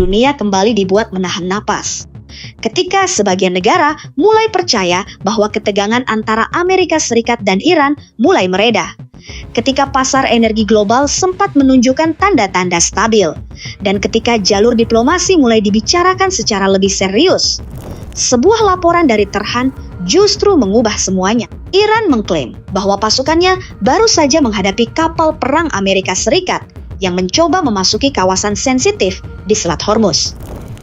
dunia kembali dibuat menahan napas. Ketika sebagian negara mulai percaya bahwa ketegangan antara Amerika Serikat dan Iran mulai mereda. Ketika pasar energi global sempat menunjukkan tanda-tanda stabil. Dan ketika jalur diplomasi mulai dibicarakan secara lebih serius. Sebuah laporan dari Tehran justru mengubah semuanya. Iran mengklaim bahwa pasukannya baru saja menghadapi kapal perang Amerika Serikat yang mencoba memasuki kawasan sensitif di Selat Hormuz.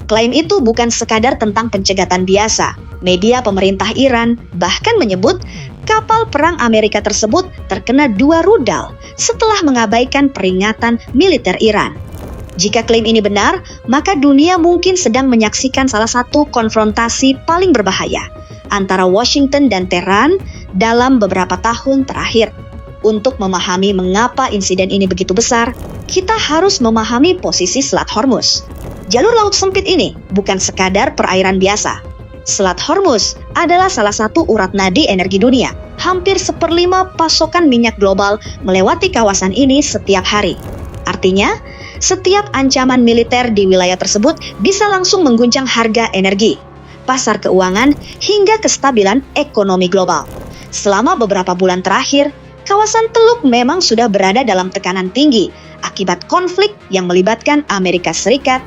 Klaim itu bukan sekadar tentang pencegatan biasa. Media pemerintah Iran bahkan menyebut kapal perang Amerika tersebut terkena 2 rudal setelah mengabaikan peringatan militer Iran. Jika klaim ini benar, maka dunia mungkin sedang menyaksikan salah satu konfrontasi paling berbahaya antara Washington dan Tehran dalam beberapa tahun terakhir. Untuk memahami mengapa insiden ini begitu besar, kita harus memahami posisi Selat Hormuz. Jalur laut sempit ini bukan sekadar perairan biasa. Selat Hormuz adalah salah satu urat nadi energi dunia. Hampir 1/5 pasokan minyak global melewati kawasan ini setiap hari. Artinya, setiap ancaman militer di wilayah tersebut bisa langsung mengguncang harga energi, pasar keuangan, hingga kestabilan ekonomi global. Selama beberapa bulan terakhir, kawasan Teluk memang sudah berada dalam tekanan tinggi akibat konflik yang melibatkan Amerika Serikat,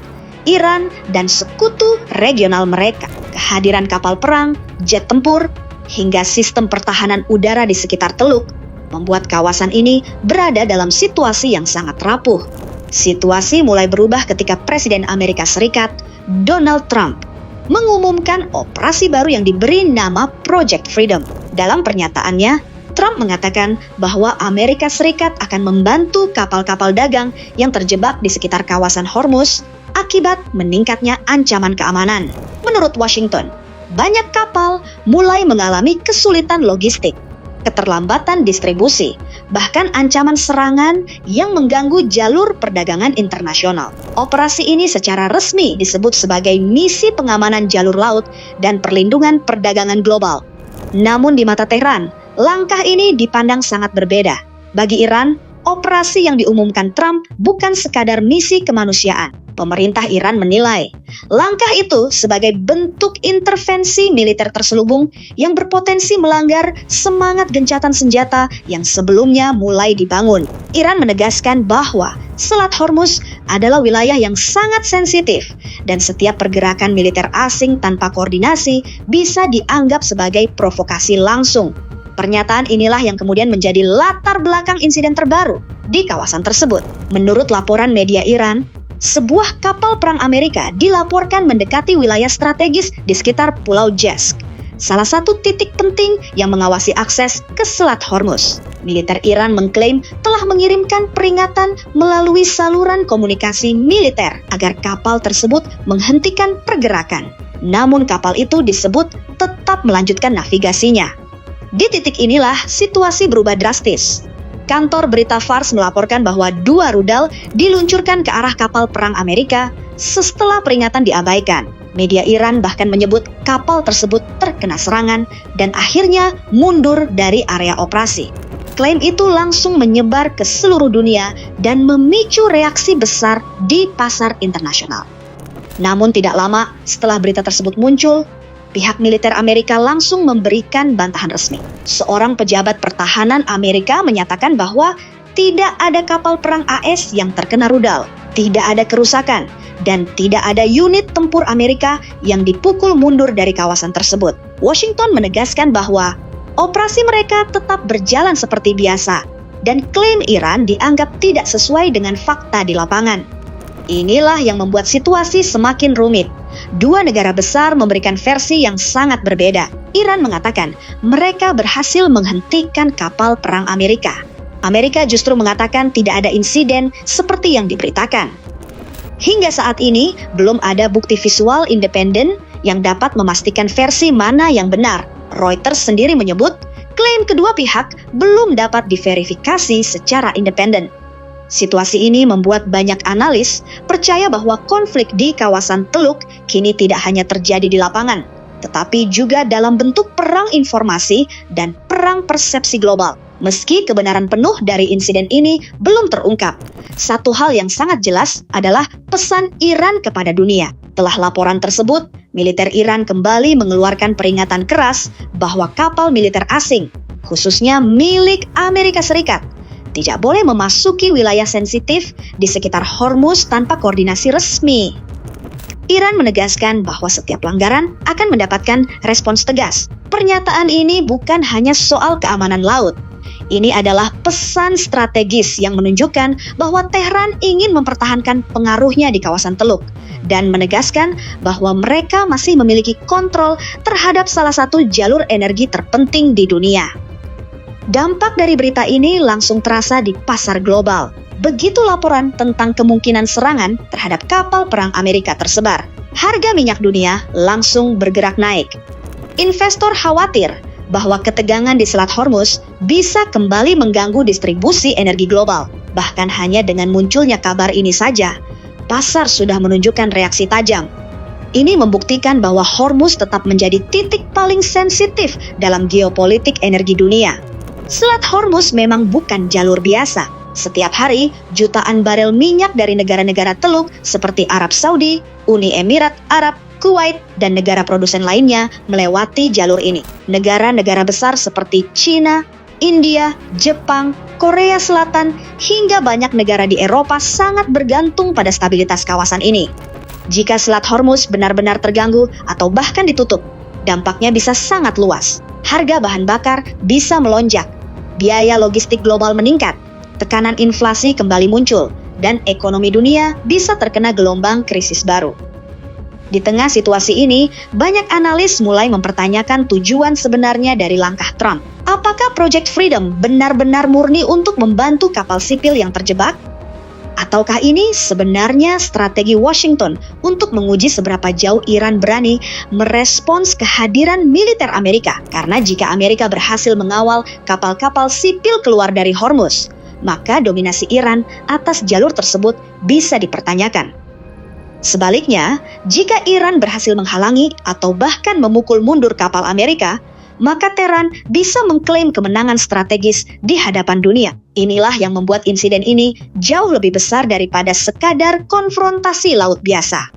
Iran, dan sekutu regional mereka. Kehadiran kapal perang, jet tempur, hingga sistem pertahanan udara di sekitar Teluk membuat kawasan ini berada dalam situasi yang sangat rapuh. Situasi mulai berubah ketika Presiden Amerika Serikat, Donald Trump, mengumumkan operasi baru yang diberi nama Project Freedom. Dalam pernyataannya, Trump mengatakan bahwa Amerika Serikat akan membantu kapal-kapal dagang yang terjebak di sekitar kawasan Hormuz akibat meningkatnya ancaman keamanan. Menurut Washington, banyak kapal mulai mengalami kesulitan logistik, keterlambatan distribusi, bahkan ancaman serangan yang mengganggu jalur perdagangan internasional. Operasi ini secara resmi disebut sebagai misi pengamanan jalur laut dan perlindungan perdagangan global. Namun di mata Tehran, langkah ini dipandang sangat berbeda. Bagi Iran, operasi yang diumumkan Trump bukan sekadar misi kemanusiaan. Pemerintah Iran menilai langkah itu sebagai bentuk intervensi militer terselubung yang berpotensi melanggar semangat gencatan senjata yang sebelumnya mulai dibangun. Iran menegaskan bahwa Selat Hormuz adalah wilayah yang sangat sensitif dan setiap pergerakan militer asing tanpa koordinasi bisa dianggap sebagai provokasi langsung. Pernyataan inilah yang kemudian menjadi latar belakang insiden terbaru di kawasan tersebut. Menurut laporan media Iran, sebuah kapal perang Amerika dilaporkan mendekati wilayah strategis di sekitar Pulau Jesk, salah satu titik penting yang mengawasi akses ke Selat Hormuz. Militer Iran mengklaim telah mengirimkan peringatan melalui saluran komunikasi militer agar kapal tersebut menghentikan pergerakan. Namun kapal itu disebut tetap melanjutkan navigasinya. Di titik inilah situasi berubah drastis. Kantor berita Fars melaporkan bahwa 2 rudal diluncurkan ke arah kapal perang Amerika setelah peringatan diabaikan. Media Iran bahkan menyebut kapal tersebut terkena serangan dan akhirnya mundur dari area operasi. Klaim itu langsung menyebar ke seluruh dunia dan memicu reaksi besar di pasar internasional. Namun tidak lama setelah berita tersebut muncul, pihak militer Amerika langsung memberikan bantahan resmi. Seorang pejabat pertahanan Amerika menyatakan bahwa tidak ada kapal perang AS yang terkena rudal, tidak ada kerusakan, dan tidak ada unit tempur Amerika yang dipukul mundur dari kawasan tersebut. Washington menegaskan bahwa operasi mereka tetap berjalan seperti biasa, dan klaim Iran dianggap tidak sesuai dengan fakta di lapangan. Inilah yang membuat situasi semakin rumit. 2 negara besar memberikan versi yang sangat berbeda. Iran mengatakan mereka berhasil menghentikan kapal perang Amerika. Amerika justru mengatakan tidak ada insiden seperti yang diberitakan. Hingga saat ini, belum ada bukti visual independen yang dapat memastikan versi mana yang benar. Reuters sendiri menyebut klaim kedua pihak belum dapat diverifikasi secara independen. Situasi ini membuat banyak analis percaya bahwa konflik di kawasan Teluk kini tidak hanya terjadi di lapangan, tetapi juga dalam bentuk perang informasi dan perang persepsi global. Meski kebenaran penuh dari insiden ini belum terungkap, satu hal yang sangat jelas adalah pesan Iran kepada dunia. Setelah laporan tersebut, militer Iran kembali mengeluarkan peringatan keras bahwa kapal militer asing, khususnya milik Amerika Serikat, tidak boleh memasuki wilayah sensitif di sekitar Hormuz tanpa koordinasi resmi. Iran menegaskan bahwa setiap pelanggaran akan mendapatkan respons tegas. Pernyataan ini bukan hanya soal keamanan laut. Ini adalah pesan strategis yang menunjukkan bahwa Tehran ingin mempertahankan pengaruhnya di kawasan Teluk dan menegaskan bahwa mereka masih memiliki kontrol terhadap salah satu jalur energi terpenting di dunia. Dampak dari berita ini langsung terasa di pasar global. Begitu laporan tentang kemungkinan serangan terhadap kapal perang Amerika tersebar, harga minyak dunia langsung bergerak naik. Investor khawatir bahwa ketegangan di Selat Hormuz bisa kembali mengganggu distribusi energi global. Bahkan hanya dengan munculnya kabar ini saja, pasar sudah menunjukkan reaksi tajam. Ini membuktikan bahwa Hormuz tetap menjadi titik paling sensitif dalam geopolitik energi dunia. Selat Hormuz memang bukan jalur biasa. Setiap hari, jutaan barel minyak dari negara-negara Teluk seperti Arab Saudi, Uni Emirat Arab, Kuwait, dan negara produsen lainnya melewati jalur ini. Negara-negara besar seperti China, India, Jepang, Korea Selatan, hingga banyak negara di Eropa sangat bergantung pada stabilitas kawasan ini. Jika Selat Hormuz benar-benar terganggu atau bahkan ditutup, dampaknya bisa sangat luas. Harga bahan bakar bisa melonjak, biaya logistik global meningkat, tekanan inflasi kembali muncul, dan ekonomi dunia bisa terkena gelombang krisis baru. Di tengah situasi ini, banyak analis mulai mempertanyakan tujuan sebenarnya dari langkah Trump. Apakah Project Freedom benar-benar murni untuk membantu kapal sipil yang terjebak? Ataukah ini sebenarnya strategi Washington untuk menguji seberapa jauh Iran berani merespons kehadiran militer Amerika? Karena jika Amerika berhasil mengawal kapal-kapal sipil keluar dari Hormuz, maka dominasi Iran atas jalur tersebut bisa dipertanyakan. Sebaliknya, jika Iran berhasil menghalangi atau bahkan memukul mundur kapal Amerika, maka Tehran bisa mengklaim kemenangan strategis di hadapan dunia. Inilah yang membuat insiden ini jauh lebih besar daripada sekadar konfrontasi laut biasa.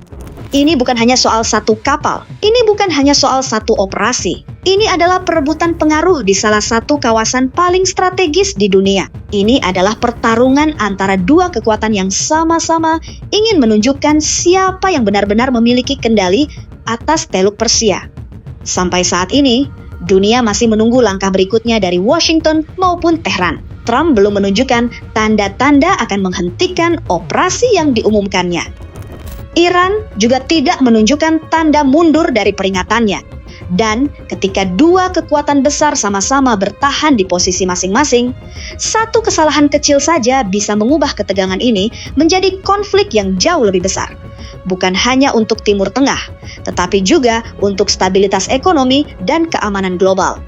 Ini bukan hanya soal satu kapal, ini bukan hanya soal satu operasi. Ini adalah perebutan pengaruh di salah satu kawasan paling strategis di dunia. Ini adalah pertarungan antara dua kekuatan yang sama-sama ingin menunjukkan siapa yang benar-benar memiliki kendali atas Teluk Persia. Sampai saat ini, dunia masih menunggu langkah berikutnya dari Washington maupun Tehran. Trump belum menunjukkan tanda-tanda akan menghentikan operasi yang diumumkannya. Iran juga tidak menunjukkan tanda mundur dari peringatannya. Dan ketika dua kekuatan besar sama-sama bertahan di posisi masing-masing, satu kesalahan kecil saja bisa mengubah ketegangan ini menjadi konflik yang jauh lebih besar. Bukan hanya untuk Timur Tengah, tetapi juga untuk stabilitas ekonomi dan keamanan global.